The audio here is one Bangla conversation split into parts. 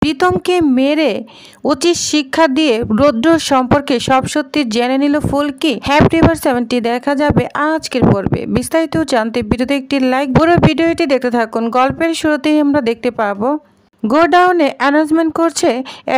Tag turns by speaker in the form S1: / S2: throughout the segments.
S1: প্রীতমকে মেরে উচিত শিক্ষা দিয়ে রৌদ্র সম্পর্কে সব সত্যি জেনে নিল ফুলকি। হ্যাপি এভার 70 দেখা যাবে আজকের পর্বে। বিস্তারিত জানতে ভিডিওতে একটি লাইক, পুরো ভিডিওটি দেখতে থাকুন। গল্পের শুরুতেই আমরা দেখতে পাবো গোডাউনে অ্যানাউন্সমেন্ট করছে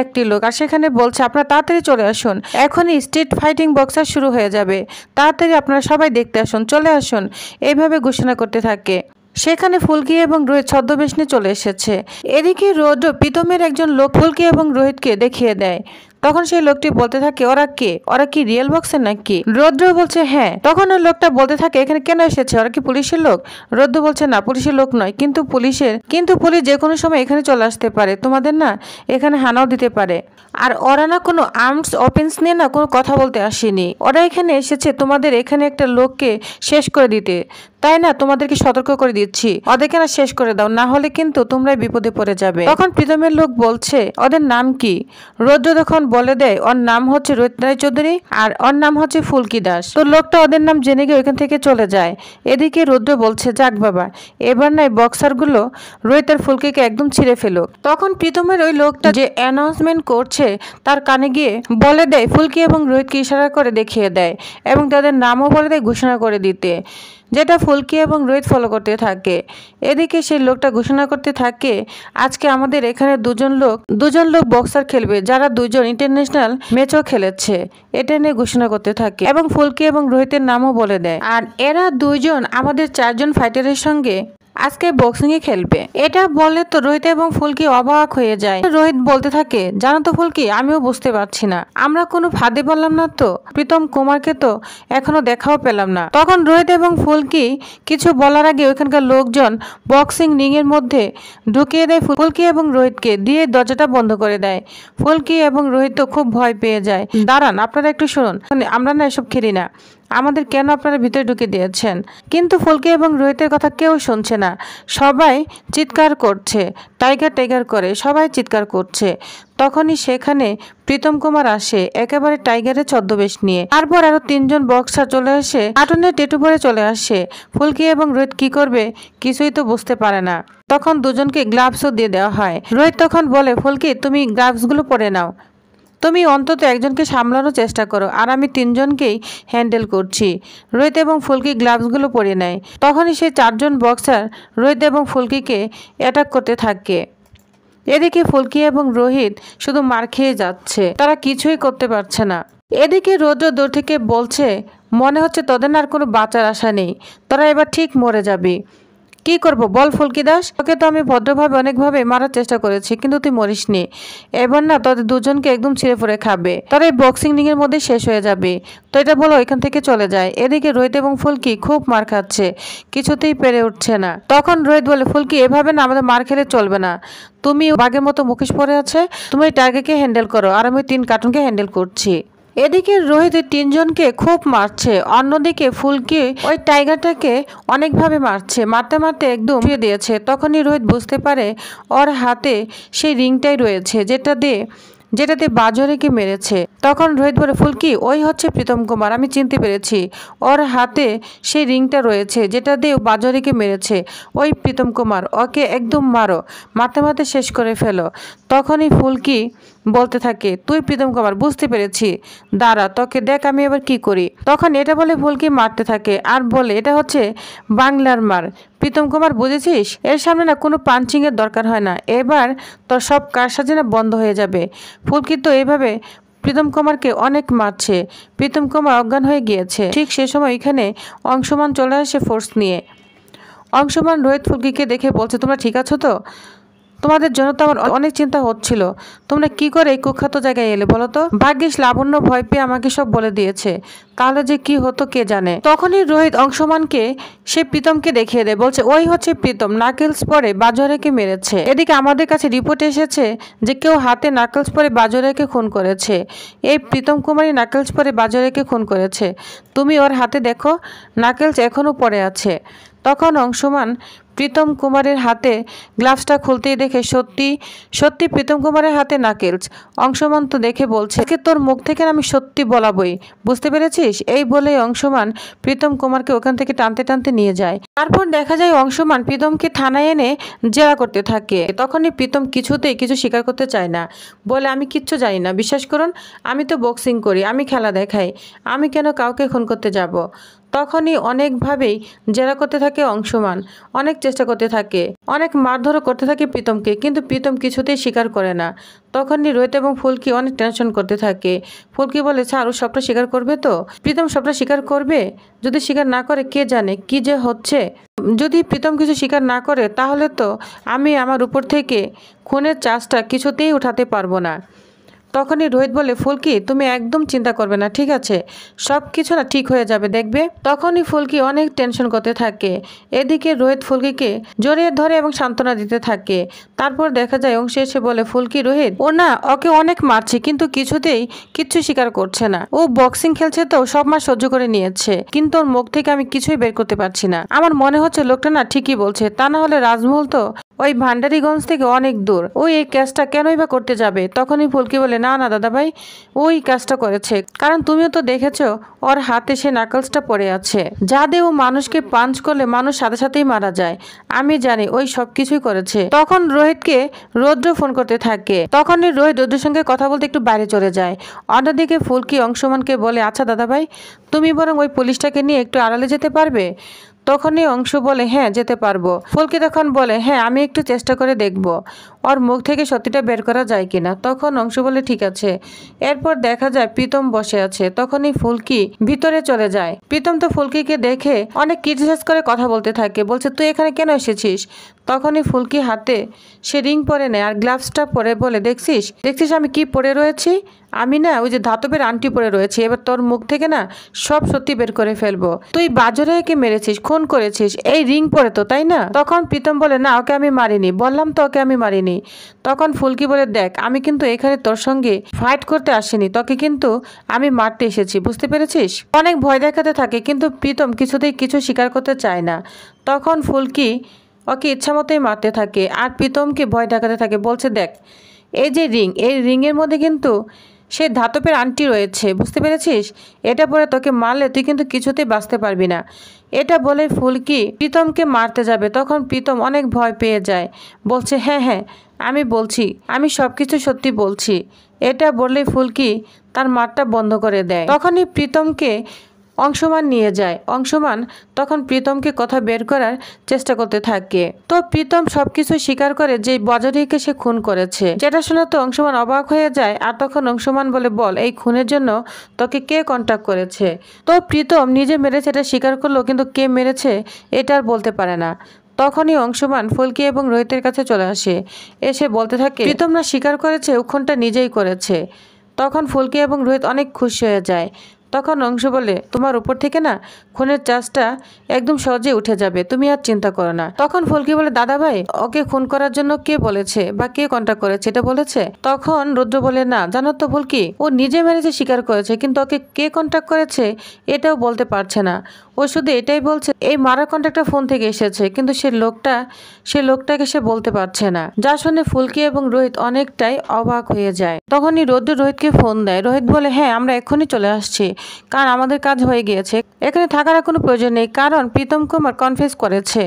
S1: একটি লোক, আর সেখানে বলছে আপনারা তাড়াতাড়ি চলে আসুন, এখনই স্ট্রিট ফাইটিং বক্সার শুরু হয়ে যাবে, তাড়াতাড়ি আপনারা সবাই দেখতে আসুন, চলে আসুন, এইভাবে ঘোষণা করতে থাকে। সেখানে ফুলকি এবং রোহিত ছদ্মবেশ নিয়ে চলে এসেছে। এদিকে রৌদ্র প্রীতমের একজন লোক ফুলকি এবং রোহিতকে দেখিয়ে দেয়। তখন সেই লোকটি বলতে থাকে ওরা কি রিয়েল বক্সের নাকি? রৌদ্র বলছে হ্যাঁ। তখন ওই লোকটা বলতে থাকে এখানে কেন এসেছে, ওরা কি পুলিশের লোক? রৌদ্র বলছে না, পুলিশের লোক নয়, কিন্তু পুলিশ যে কোনো সময় এখানে চলে আসতে পারে, তোমাদের না এখানে হানাও দিতে পারে। আর ওরা না কোনো আর্মস অফেন্স নিয়ে না কোনো কথা বলতে আসেনি, ওরা এখানে এসেছে তোমাদের এখানে একটা লোককে শেষ করে দিতে, তাই না তোমাদেরকে সতর্ক করে দিচ্ছি, ওদেরকে না শেষ করে দাও, না হলে কিন্তু তোমরাই বিপদে পড়ে যাবে। তখন প্রীতমের লোক বলছে ওদের নাম কি? রৌদ্র তখন বলে দেয় ওর নাম হচ্ছে রোহিত রায়চৌধুরী আর ওর নাম হচ্ছে ফুলকি দাস। তো লোকটা ওদের নাম জেনে গিয়ে ওইখান থেকে চলে যায়। এদিকে রৌদ্র বলছে যাক বাবা, এবার নাই বক্সারগুলো রোহিত আর ফুলকিকে একদম ছিঁড়ে ফেলুক। তখন প্রীতমের ওই লোকটা যে অ্যানাউন্সমেন্ট করছে তার কানে গিয়ে বলে দেয় ফুলকি এবং রোহিতকে ইশারা করে দেখিয়ে দেয় এবং তাদের নামও বলে দেয় ঘোষণা করে দিতে, যেটা ফুলকি এবং রোহিত ফলো করতে থাকে। এদিকে সেই লোকটা ঘোষণা করতে থাকে আজকে আমাদের এখানে দুজন লোক বক্সার খেলবে, যারা দুজন ইন্টারন্যাশনাল ম্যাচও খেলেছে, এটা নিয়ে ঘোষণা করতে থাকে এবং ফুলকি এবং রোহিতের নামও বলে দেয়। আর এরা দুইজন আমাদের 4 জন ফাইটারের সঙ্গে আজকে বক্সিং এ খেলবে। এটা বলে তো রোহিত এবং ফুলকি অবাক হয়ে যায়। রোহিত বলতে থাকে জানো তো ফুলকি, আমিও বুঝতে পারছি না, আমরা কোনো ফাঁদে পড়লাম না তো, প্রীতম কুমারকে তো এখনো দেখাও পেলাম না। তখন রোহিত এবং ফুলকি কিছু বলার আগে ওইখানকার লোকজন বক্সিং রিং এর মধ্যে ঢুকিয়ে দেয় ফুলকি এবং রোহিতকে, দিয়ে দরজাটা বন্ধ করে দেয়। ফুলকি এবং রোহিত তো খুব ভয় পেয়ে যায়। দাঁড়ান, আপনারা একটু শুনুন, আমরা না এসব খেলি না, আমাদের কেন আপনারা ভিতরে ঢুকে দিয়েছেন? কিন্তু ফুলকি এবং রোহিতের কথা কেউ শুনছে না, সবাই চিৎকার করছে, টাইগার করে সবাই চিৎকার করছে। তখনই সেখানে প্রীতম কুমার আসে একেবারে টাইগারের ছদ্মবেশ নিয়ে। তারপর আরো 3 জন বক্সার চলে আসে, কার্টুনের টেটু পরে চলে আসে। ফুলকি এবং রোহিত কি করবে কিছুই তো বুঝতে পারে না। তখন দুজনকে গ্লাভসও দিয়ে দেওয়া হয়। রোহিত তখন বলে ফুলকি তুমি গ্লাভসগুলো পরে নাও, তুমি অন্তত একজনকে সামলানোর চেষ্টা করো, আর আমি 3 জনকেই হ্যান্ডেল করছি। রোহিত এবং ফুলকি গ্লাভসগুলো পরে নেয়। তখনই সেই 4 জন বক্সার রোহিত এবং ফুলকিকে অ্যাটাক করতে থাকে। এদিকে ফুলকি এবং রোহিত শুধু মার খেয়ে যাচ্ছে, তারা কিছুই করতে পারছে না। এদিকে রৌদ্র দূর থেকে বলছে মনে হচ্ছে তোদের আর কোনো বাঁচার আশা নেই, তোরা এবার ঠিক মরে যাবি। কি করব বল ফুলকি দাস, তোকে তো আমি ভদ্রভাবে অনেকভাবে মারার চেষ্টা করেছি, কিন্তু তুই মরিসনি, এবার না তোদের দুজনকে একদম ছিঁড়ে ফুঁড়ে খাবে, তোরা এই বক্সিং রিং এর মধ্যে শেষ হয়ে যাবে। তো এটা বলো এখান থেকে চলে যায়। এদিকে রোহিত এবং ফুলকি খুব মার খাচ্ছে, কিছুতেই পেরে উঠছে না। তখন রোহিত বলে ফুলকি এভাবে না আমাদের মার খেলে চলবে না, তুমি বাঘের মতো মুখোশ পরে আছে, তুমি ওই টার্গেটকে হ্যান্ডেল করো আর আমি 3 কার্টুনকে হ্যান্ডেল করছি। এদিকে রোহিত 3 জনকে খুব মারছে, অন্যদিকে ফুলকি ওই টাইগারটাকে অনেকভাবে মারতে মারতে একদম ছুঁয়ে দিয়েছে। তখনই রোহিত বুঝতে পারে ওর হাতে সেই রিংটাই রয়েছে যেটাতে বাজরেকে মেরেছে। তখন রোহিত বলে ফুলকি ওই হচ্ছে প্রীতম কুমার, আমি চিনতে পেরেছি, ওর হাতে সেই রিংটা রয়েছে যেটা দিয়ে বাজরেকে মেরেছে, ওই প্রীতম কুমার, ওকে একদম মারো, মারতে শেষ করে ফেলো। তখনই ফুলকি বলতে থাকে তুই প্রীতম কুমার, বুঝতে পেরেছি, দাঁড়া তোকে দেখ আমি এবার কি করি। তখন এটা বলে ফুলকি মারতে থাকে আর বলে এটা হচ্ছে বাংলার মার, প্রীতম কুমার বুঝেছিস, এর সামনে না কোনো পাঞ্চিং এর দরকার হয় না, এবার তোর সব কারসাজি না বন্ধ হয়ে যাবে। ফুলকি তো এইভাবে প্রীতম কুমারকে অনেক মারছে, প্রীতম কুমার অজ্ঞান হয়ে গিয়েছে। ঠিক সে সময় এখানে অংশমান চলে আসে ফোর্স নিয়ে। অংশমান রোহিত ফুলকিকে দেখে বলছে তোমরা ঠিক আছো তো, তোমাদের জন্য তো আমার অনেক চিন্তা হচ্ছিল, তোমরা কি করে এই কুখ্যাত জায়গায় এলে বলো তো? ভাগ্যিস লাবণ্য ভয় পেয়ে আমাকে সব বলে দিয়েছে, তাহলে যে কি হতো কে জানে। তখনই রোহিত অংশমানকে সে প্রীতমকে দেখিয়ে দেয়, বলছে ওই হচ্ছে প্রীতম, নাকেলস পরে বাজরেকে মেরেছে। এদিকে আমাদের কাছে রিপোর্ট এসেছে যে কেউ হাতে নাকেলস পরে বাজরেকে খুন করেছে, এই প্রীতম কুমারী নাকেলস পরে বাজরেকে খুন করেছে, তুমি ওর হাতে দেখো নাকেলস এখনো পড়ে আছে। তখন অংশমান প্রীতম কুমারের হাতে গ্লাভসটা খুলতেই দেখে সত্যি সত্যি প্রীতম কুমারের হাতে নাকেলস। অংশমান তো দেখে বলছে, তোর মুখ থেকে আমি সত্যি বলাবই, বুঝতে পেরেছিস? এই বলে অংশমান প্রীতম কুমারকে ওখান থেকে টানতে টানতে নিয়ে যায়। তারপর দেখা যায় অংশমান প্রীতমকে থানায় এনে জেরা করতে থাকে। তখনই প্রীতম কিছুতেই কিছু স্বীকার করতে চায় না, বলে আমি কিচ্ছু জানি না, বিশ্বাস করুন, আমি তো বক্সিং করি, আমি খেলা দেখাই, আমি কেন কাউকে খুন করতে যাব। তখনই অনেকভাবেই জেরা করতে থাকে অংশমান, অনেক চেষ্টা করতে থাকে, অনেক মারধরও করতে থাকে প্রীতমকে, কিন্তু প্রীতম কিছুতেই স্বীকার করে না। তখনই রোহিত এবং ফুলকি অনেক টেনশন করতে থাকে। ফুলকি বলে, স্যার ও সবটা স্বীকার করবে তো? প্রীতম সবটা স্বীকার করবে? যদি স্বীকার না করে কে জানে কি যে হচ্ছে। যদি প্রীতম কিছু স্বীকার না করে তাহলে তো আমি আমার উপর থেকে খুনের চার্জটা কিছুতেই উঠাতে পারবো না। তখনই রোহিত বলে, ফুলকি তুমি একদম চিন্তা করবে না, ঠিক আছে, সব কিছু না ঠিক হয়ে যাবে, দেখবে। তখনই ফুলকি অনেক টেনশন করতে থাকে। এদিকে রোহিত ফুলকিকে জড়িয়ে ধরে এবং সান্ত্বনা দিতে থাকে। তারপর দেখা যায় অংশে এসে বলে, ফুলকি রোহিত ও না ওকে অনেক মারছে কিন্তু কিছুতেই কিচ্ছু স্বীকার করছে না। ও বক্সিং খেলছে তো সব মাস সহ্য করে নিয়েছে, কিন্তু ওর মুখ থেকে আমি কিছুই বের করতে পারছি না। আমার মনে হচ্ছে লোকটা না ঠিকই বলছে, তা না হলে রাজমহল তো ওই ভান্ডারিগঞ্জ থেকে অনেক দূর, ওই এই কাজটা কেনই বা করতে যাবে। তখনই ফুলকি বলে, না না দাদা ভাই, ওই কাজটা করেছে, কারণ তুমিও তো দেখেছো ওর হাতে সে নাকলসটা পড়ে আছে, যা দিয়ে ও মানুষকে পাঞ্চ করলে মানুষ সাথে সাথেই মারা যায়। আমি জানি ওই সব কিছুই করেছে। তখন রোহিতকে রৌদ্র ফোন করতে থাকে। তখনই রোহিত রৌদ্রের সঙ্গে কথা বলতে একটু বাইরে চলে যায়। অন্যদিকে ফুলকি অংশমানকে বলে, আচ্ছা দাদা ভাই, তুমি বরং ওই পুলিশটাকে নিয়ে একটু আড়ালে যেতে পারবে? তখনই অংশ বলে, হ্যাঁ যেতে পারবো। ফুলকি তখন বলে, হ্যাঁ আমি একটু চেষ্টা করে দেখব ওর মুখ থেকে সত্যিটা বের করা যায় কিনা। তখন অংশ বলে, ঠিক আছে। এরপর দেখা যায় প্রীতম বসে আছে। তখনই ফুলকি ভিতরে চলে যায়। প্রীতম তো ফুলকিকে দেখে অনেক ক্রিটিসাইজ করে কথা বলতে থাকে, বলছে তুই এখানে কেন এসেছিস। তখনই ফুলকি হাতে সে রিং পরে নেয় আর গ্লাভসটা পরে বলে, দেখছিস আমি কি পরে রয়েছি? আমি না ওই যে ধাতবের আংটি পরে রয়েছি, এবার তোর মুখ থেকে না সব সত্যি বের করে ফেলবো। তুই বাজরাইকে মেরেছিস, খুন করেছিস এই রিং পরে তো, তাই না? তখন প্রীতম বলে, না ওকে আমি মারিনি, বললাম তো ওকে আমি মারিনি। তখন ফুলকি বলে, দেখ আমি কিন্তু এখানে তোর সঙ্গে ফাইট করতে আসিনি, তোকে কিন্তু আমি মারতে এসেছি, বুঝতে পেরেছিস? অনেক ভয় দেখাতে থাকে কিন্তু প্রীতম কিছুতেই কিছু স্বীকার করতে চায় না। তখন ফুলকি ওকে ইচ্ছা মতোই মারতে থাকে আর প্রীতমকে ভয় দেখাতে থাকে, বলছে দেখ এই যে রিং, এই রিংয়ের মধ্যে কিন্তু সে ধাতবের আংটি রয়েছে, বুঝতে পেরেছিস? এটা পরে তোকে মারলে তুই কিন্তু কিছুতেই বাঁচতে পারবি না। এটা বলে ফুলকি প্রীতমকে মারতে যাবে। তখন প্রীতম অনেক ভয় পেয়ে যায়, বলছে হ্যাঁ হ্যাঁ আমি বলছি, আমি সব কিছু সত্যি বলছি। এটা বললে ফুলকি তার মারটা বন্ধ করে দেয়। তখনই প্রীতমকে অংশমান নিয়ে যায়। অংশমান তখন প্রীতমকে কথা বের করার চেষ্টা করতে থাকে। তো প্রীতম সবকিছু স্বীকার করে যে বজরিকে সে খুন করেছে, যেটা শুনে তো অংশমান অবাক হয়ে যায়। আর তখন অংশমান বলে, বল এই খুনের জন্য তোকে কে কন্ট্যাক্ট করেছে। তো প্রীতম নিজে মেরেছে এটা স্বীকার করলো, কিন্তু কে মেরেছে এটা আর বলতে পারে না। তখনই অংশমান ফুলকি এবং রোহিতের কাছে চলে আসে, এসে বলতে থাকে প্রীতম না স্বীকার করেছে ও খুনটা নিজেই করেছে। তখন ফুলকি এবং রোহিত অনেক খুশি হয়ে যায়। তখন অংশ বলে, তোমার উপর থেকে না খুনের চার্জটা একদম সহজে উঠে যাবে, তুমি আর চিন্তা করো না। তখন ফুলকি বলে, দাদা ভাই ওকে খুন করার জন্য কে বলেছে বা কে কন্ট্যাক্ট করেছে এটা বলেছে? তখন রুদ্র বলে, না জানো তো ফুলকি, ও নিজে মেরেছে স্বীকার করেছে, কিন্তু ওকে কে কন্ট্যাক্ট করেছে এটাও বলতে পারছে না। ও শুধু এটাই বলছে এই মারার কন্ট্যাক্টটা ফোন থেকে এসেছে, কিন্তু সে লোকটাকে সে বলতে পারছে না। যা শুনে ফুলকি এবং রোহিত অনেকটাই অবাক হয়ে যায়। তখনই রুদ্র রোহিতকে ফোন দেয়। রোহিত বলে, হ্যাঁ আমরা এক্ষুনি চলে আসছি, কারণ আমাদের কাজ হয়ে গিয়েছে, এখানে থাকার কোনো প্রয়োজন নেই, কারণ প্রীতম কুমার কনফেস করেছে।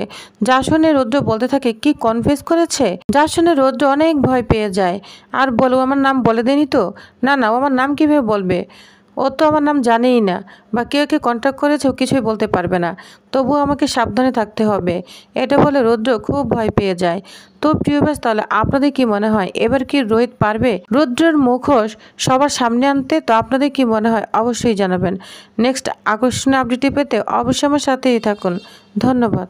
S1: যা শুনে রুদ্র বলতে থাকে, কি কনফেস করেছে? যা শুনে রুদ্র অনেক ভয় পেয়ে যায় আর বলো, আমার নাম বলে দেনি তো? না না, ও আমার নাম কিভাবে বলবে, ও তো আমার নাম জানেই না, বা কেউ কে কন্ট্যাক্ট করেছে ও কিছুই বলতে পারবে না, তবুও আমাকে সাবধানে থাকতে হবে। এটা বলে রুদ্র খুব ভয় পেয়ে যায়। তো প্রিয়বাস, তাহলে আপনাদের কি মনে হয় এবার কি রোহিত পারবে রুদ্রের মুখোশ সবার সামনে আনতে? তো আপনাদের কি মনে হয় অবশ্যই জানাবেন। নেক্সট আকর্ষণীয় আপডেটটি পেতে অবশ্যই আমার সাথেই থাকুন। ধন্যবাদ।